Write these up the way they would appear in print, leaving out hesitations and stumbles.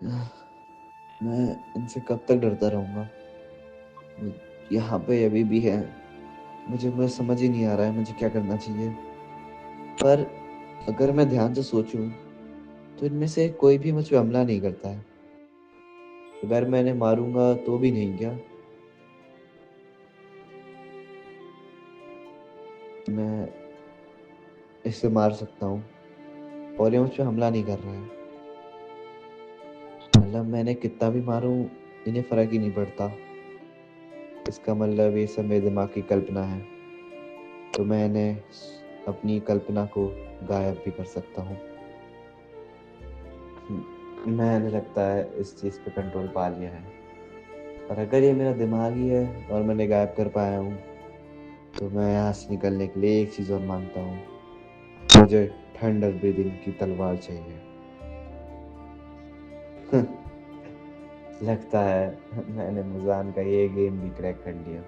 मैं इनसे कब तक डरता रहूँगा? यहाँ पे अभी भी है। मुझे समझ ही नहीं आ रहा है मुझे क्या करना चाहिए। पर अगर मैं ध्यान से सोचूँ तो इनमें से कोई भी मुझ पे हमला नहीं करता है। अगर मैं इन्हें मारूँगा तो भी नहीं क्या? मैं इसे मार सकता हूँ और ये मुझ पे हमला नहीं कर रहा है। मतलब मैं इन्हें कितना भी मारूँ, इन्हें फ़र्क ही नहीं पड़ता। इसका मतलब ये सब मेरे दिमाग की कल्पना है। तो मैं इन्हें अपनी कल्पना को गायब भी कर सकता हूँ। मैंने लगता है इस चीज़ पे कंट्रोल पा लिया है। और अगर ये मेरा दिमाग ही है और मैंने गायब कर पाया हूँ, तो मैं यहाँ से निकलने के लिए एक चीज़ और माँगता हूँ। मुझे थंडर ब्रीदिंग की तलवार चाहिए। लगता है मैंने मुज़ान का ये गेम भी क्रैक कर लिया।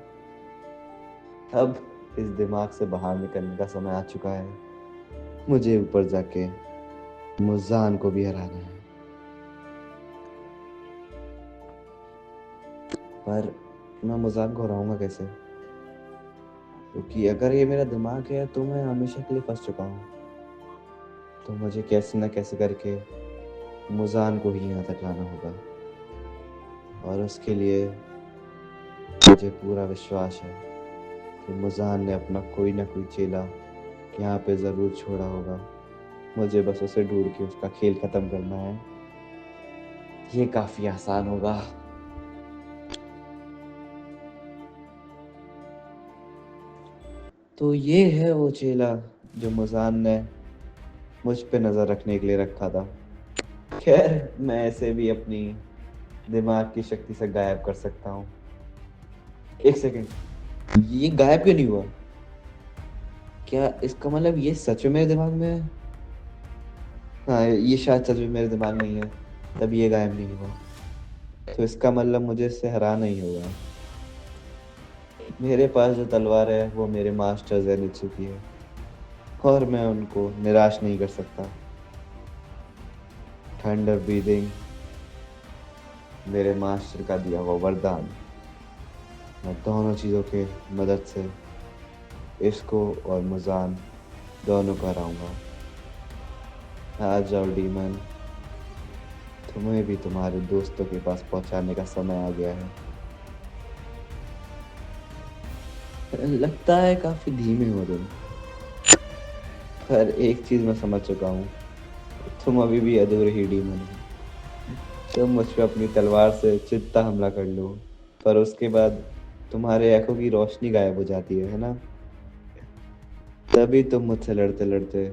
अब इस दिमाग से बाहर निकलने का समय आ चुका है। मुझे ऊपर जाके मुज़ान को भी हराना है। पर मैं मुज़ान को हराऊँगा कैसे? क्योंकि अगर ये मेरा दिमाग है तो मैं हमेशा के लिए फँस चुका हूँ। तो मुझे कैसे न कैसे करके मुज़ान को ही यहाँ तक लाना होगा। और उसके लिए मुझे पूरा विश्वास है कि मुज़ान ने अपना कोई न कोई चेला यहाँ पे ज़रूर छोड़ा होगा। मुझे बस उसे ढूँढ के उसका खेल ख़त्म करना है। ये काफ़ी आसान होगा। तो ये है वो चेला जो मुज़ान ने मुझ पे नज़र रखने के लिए रखा था। ख़ैर मैं इसे भी अपनी दिमाग की शक्ति से गायब कर सकता हूँ। 1 सेकंड, ये गायब क्यों नहीं हुआ? क्या इसका मतलब ये सच में मेरे दिमाग में है? हाँ, ये शायद सच में मेरे दिमाग में ही है, तभी ये गायब नहीं हुआ। तो इसका मतलब मुझे इससे हराना ही होगा। मेरे पास जो तलवार है वो मेरे मास्टर ज़ेनित्सु है और मैं उनको निराश नहीं कर सकता। थंडर ब्रीदिंग मेरे मास्टर का दिया हुआ वरदान। मैं दोनों चीज़ों के मदद से इसको और मुज़ान दोनों को हराऊँगा। आ जाओ डीमन, तुम्हें भी तुम्हारे दोस्तों के पास पहुँचाने का समय आ गया है। लगता है काफ़ी धीमे हो तुम, पर एक चीज़ मैं समझ चुका हूँ, तुम अभी भी अधूरे ही डीमन हो। तुम मुझ पे अपनी तलवार से जितना हमला कर लो, पर उसके बाद तुम्हारे आँखों की रोशनी गायब हो जाती है ना? तभी तुम मुझसे लड़ते-लड़ते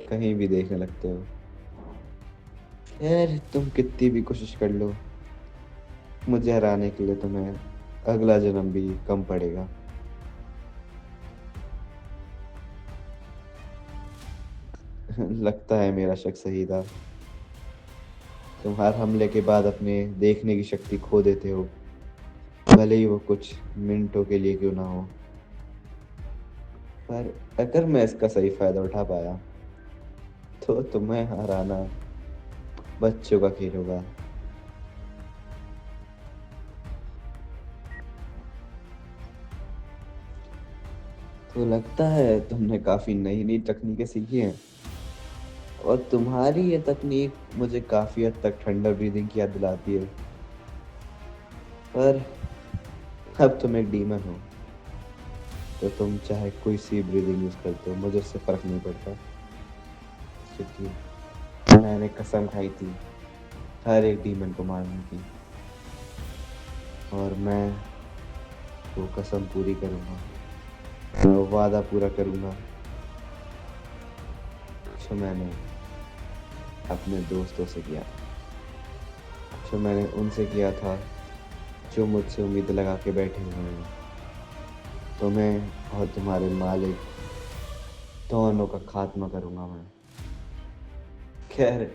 कहीं भी देखने लगते हो। खैर तुम कितनी भी कोशिश कर लो, मुझे हराने के लिए तुम्हें अगला जन्म भी कम पड़ेगा। लगता है मेरा शक सही था। तुम हर हमले के बाद अपने देखने की शक्ति खो देते हो, भले ही वो कुछ मिनटों के लिए क्यों ना हो। पर अगर मैं इसका सही फ़ायदा उठा पाया, तो तुम्हें हराना बच्चों का खेल होगा। तो लगता है तुमने काफ़ी नई-नई तकनीकें सीखी हैं और तुम्हारी ये तकनीक मुझे काफ़ी हद तक थंडर ब्रीथिंग की याद दिलाती है। पर अब तुम एक डीमन हो, तो तुम चाहे कोई सी ब्रीथिंग यूज़ करते हो, मुझे उससे फ़र्क नहीं पड़ता। क्योंकि मैंने कसम खाई थी हर एक डीमन को मारने की और मैं वो कसम पूरी करूँगा। मैं वो वादा पूरा करूँगा जो मैंने अपने दोस्तों से किया, जो मैंने उनसे किया था जो मुझसे उम्मीद लगा के बैठे हुए हैं। तुम्हें और तुम्हारे मालिक दोनों का खात्मा करूँगा मैं। खैर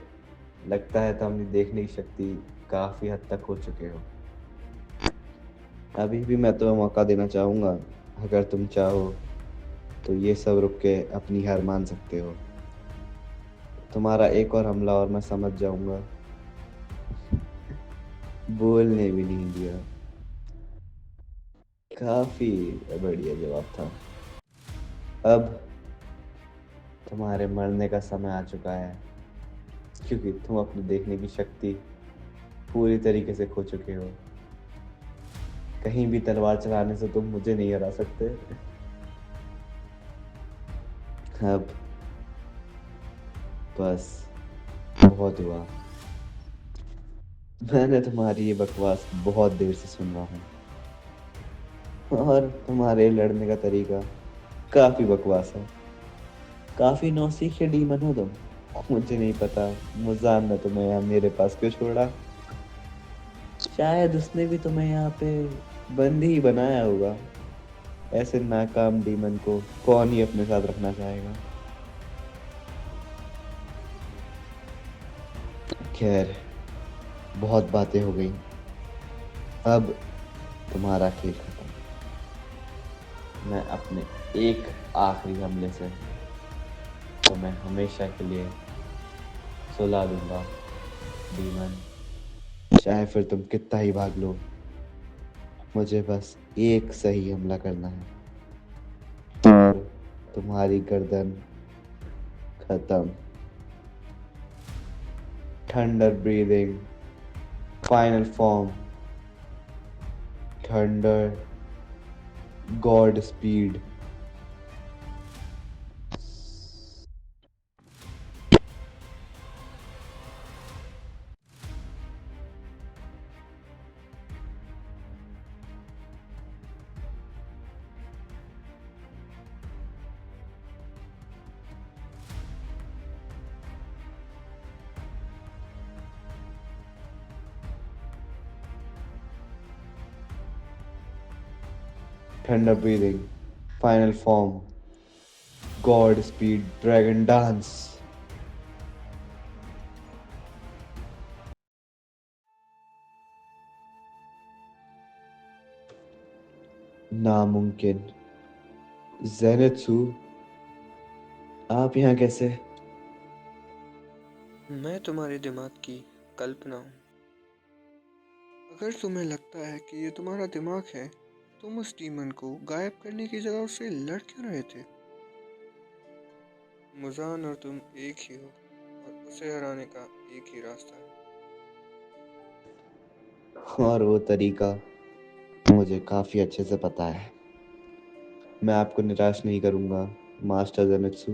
लगता है तुम अपनी देखने की शक्ति काफ़ी हद तक खो चुके हो। अभी भी मैं तुम्हें मौका देना चाहूँगा। अगर तुम चाहो तो ये सब रुक के अपनी हार मान सकते हो। तुम्हारा एक और हमला और मैं समझ जाऊँगा बोलने भी नहीं दिया। काफी बढ़िया जवाब था। अब तुम्हारे मरने का समय आ चुका है, क्योंकि तुम अपनी देखने की शक्ति पूरी तरीके से खो चुके हो। कहीं भी तलवार चलाने से तुम मुझे नहीं हरा सकते। अब बस बहुत हुआ। मैंने तुम्हारी ये बकवास बहुत देर से सुन रहा हूँ, और तुम्हारे लड़ने का तरीका काफी बकवास है। काफी नौसीखे डीमन हो तुम। मुझे नहीं पता मुजान ने तुम्हें यहाँ मेरे पास क्यों छोड़ा। शायद उसने भी तुम्हें यहाँ पे बंदी ही बनाया होगा। ऐसे नाकाम डीमन को कौन ही अपने साथ रखना चाहेगा। खैर, बहुत बातें हो गई। अब तुम्हारा खेल खत्म। मैं अपने एक आखिरी हमले से तुम्हें हमेशा के लिए सुला दूंगा डीमन। चाहे फिर तुम कितना ही भाग लो, मुझे बस एक सही हमला करना है और तुम्हारी गर्दन खत्म। Thunder breathing, final form, thunder, God speed. Thunder breathing, final form, God speed, dragon dance. नामुमकिन। ज़ेनित्सु, आप यहाँ कैसे? मैं तुम्हारे दिमाग की कल्पना हूँ। अगर तुम्हें लगता है कि ये तुम्हारा दिमाग है, तुम उस डीमन को गायब करने की जगह उससे लड़ क्यों रहे थे? मुजान और तुम एक ही हो, और उसे हराने का एक ही रास्ता है। और वो तरीका मुझे काफी अच्छे से पता है। मैं आपको निराश नहीं करूंगा, मास्टर ज़ेनित्सु।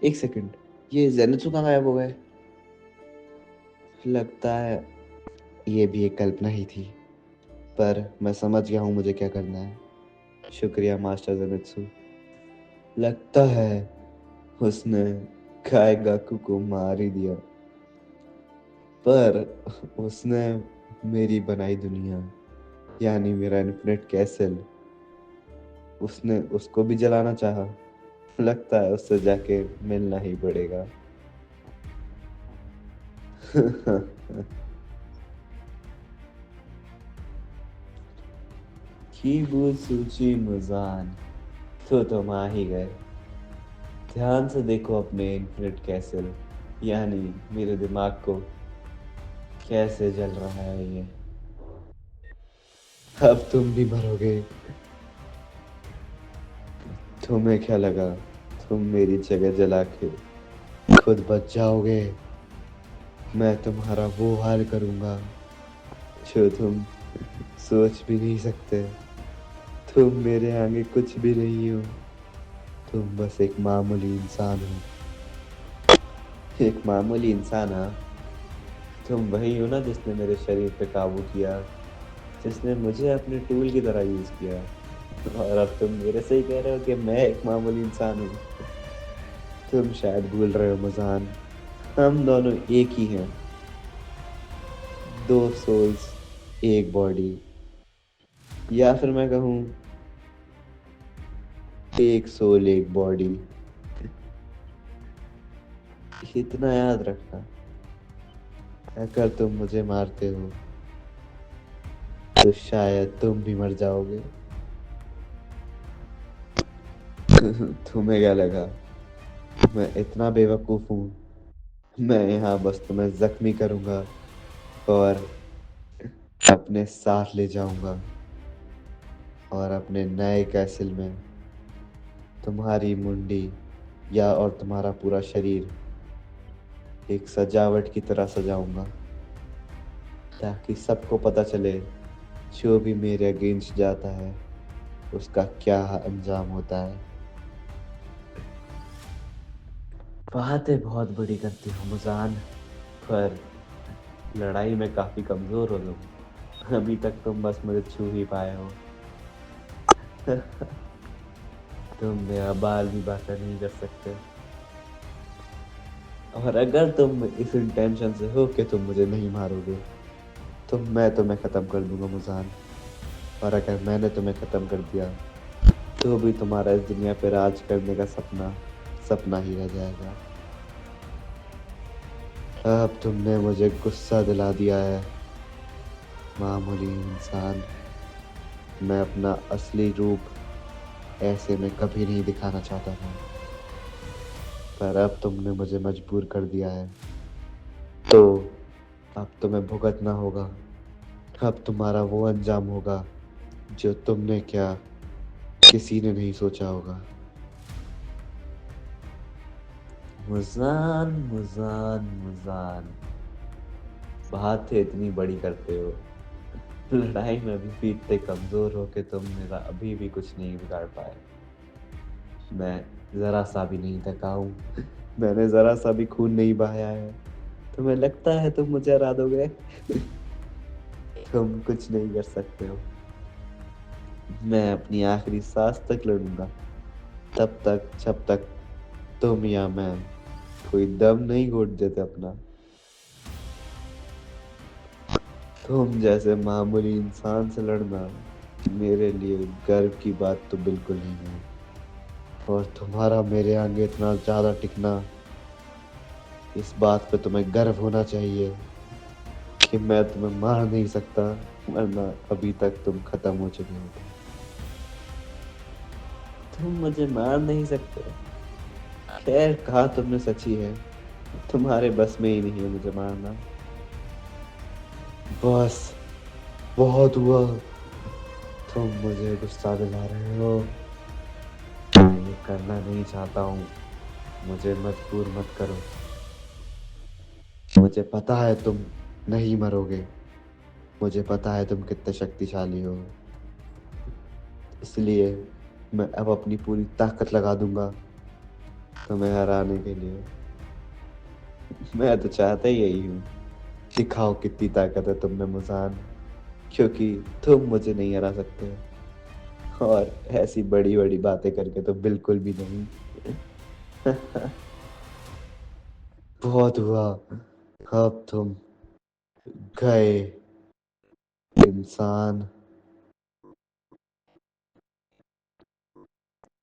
एक सेकंड, ये ज़ेनित्सु कहाँ गायब हो गए? लगता है ये भी एक कल्पना ही थी, पर मैं समझ गया हूँ मुझे क्या करना है। शुक्रिया मास्टर ज़ेनित्सु। लगता है उसने काइगाकू को मार ही दिया, पर उसने मेरी बनाई दुनिया, यानी मेरा इन्फिनिट कैसल, उसने उसको भी जलाना चाहा। लगता है उससे जाके मिलना ही पड़ेगा। कीबू सूची मुजान, तो तुम आ ही गए। ध्यान से देखो अपने इन्फिनिट कैसल, यानी मेरे दिमाग को कैसे जल रहा है ये। अब तुम भी मरोगे। तुम्हें क्या लगा तुम मेरी जगह जला के खुद बच जाओगे? मैं तुम्हारा वो हाल करूंगा जो तुम सोच भी नहीं सकते। तुम मेरे आगे कुछ भी नहीं हो। तुम बस एक मामूली इंसान हो। एक मामूली इंसान? हाँ, तुम वही हो ना जिसने मेरे शरीर पे काबू किया, जिसने मुझे अपने टूल की तरह यूज किया। और अब तुम मेरे से ही कह रहे हो कि मैं एक मामूली इंसान हूँ। तुम शायद भूल रहे हो मुजान, हम दोनों एक ही हैं। दो सोल्स, एक बॉडी, या फिर मैं कहूँ एक सोल एक बॉडी। इतना याद रखना, अगर तुम मुझे मारते हो तो शायद तुम भी मर जाओगे। तुम्हें क्या लगा मैं इतना बेवकूफ हूँ मैं यहाँ बस तुम्हें जख्मी करूंगा और अपने साथ ले जाऊंगा और अपने नए कैसल में तुम्हारी मुंडी या और तुम्हारा पूरा शरीर एक सजावट की तरह सजाऊंगा, ताकि सबको पता चले जो भी मेरे अगेंस्ट जाता है उसका क्या अंजाम होता है। बातें बहुत बड़ी करती हो मुजान, पर लड़ाई में काफी कमजोर हो तुम। अभी तक तुम बस मुझे छू ही पाए हो। तुम मेरा बाल भी बांका नहीं कर सकते। और अगर तुम इस इंटेंशन से हो कि तुम मुझे नहीं मारोगे, तो मैं तुम्हें खत्म कर दूंगा मुजान। और अगर मैंने तुम्हें खत्म कर दिया, तो भी तुम्हारा इस दुनिया पे राज करने का सपना सपना ही रह जाएगा। अब तुमने मुझे गुस्सा दिला दिया है मामूली इंसान। मैं अपना असली रूप ऐसे में कभी नहीं दिखाना चाहता था, पर अब तुमने मुझे मजबूर कर दिया है, तो अब तुम्हें भुगतना होगा। अब तुम्हारा वो अंजाम होगा जो तुमने क्या किसी ने नहीं सोचा होगा। मुजान मुजान मुजान, बातें इतनी बड़ी करते हो, लड़ाई में अभी भी इतने कमजोर हो कि तुम मेरा अभी भी कुछ नहीं बिगाड़ पाए। मैं जरा सा भी नहीं थका हूँ, मैंने जरा सा भी खून नहीं बहाया है। तुम्हें लगता है तुम मुझे हरा दोगे? तुम कुछ नहीं कर सकते हो। मैं अपनी आखिरी सांस तक लड़ूंगा, तब तक जब तक तुम या मैं कोई दम नहीं घोट देते अपना। तुम जैसे मामूली इंसान से लड़ना मेरे लिए गर्व की बात तो बिल्कुल नहीं है। और तुम्हारा मेरे आगे इतना ज्यादा टिकना, इस बात पे तुम्हें गर्व होना चाहिए कि मैं तुम्हें मार नहीं सकता, वरना अभी तक तुम खत्म हो चुके होते। तुम मुझे मार नहीं सकते। खैर, कहा तुमने सच ही है, तुम्हारे बस में ही नहीं है मुझे मारना। बस, बहुत हुआ। तुम मुझे गुस्सा दिला रहे हो। मैं ये करना नहीं चाहता हूँ, मुझे मजबूर मत करो। मुझे पता है तुम नहीं मरोगे, मुझे पता है तुम कितने शक्तिशाली हो, इसलिए मैं अब अपनी पूरी ताकत लगा दूंगा तुम्हें हराने के लिए। मैं तो चाहता ही यही हूँ, दिखाओ कितनी ताकत है तुम में मुजान, क्योंकि तुम मुझे नहीं हरा सकते, और ऐसी बड़ी बड़ी बातें करके तो बिल्कुल भी नहीं। बहुत हुआ, अब तुम गए इंसान।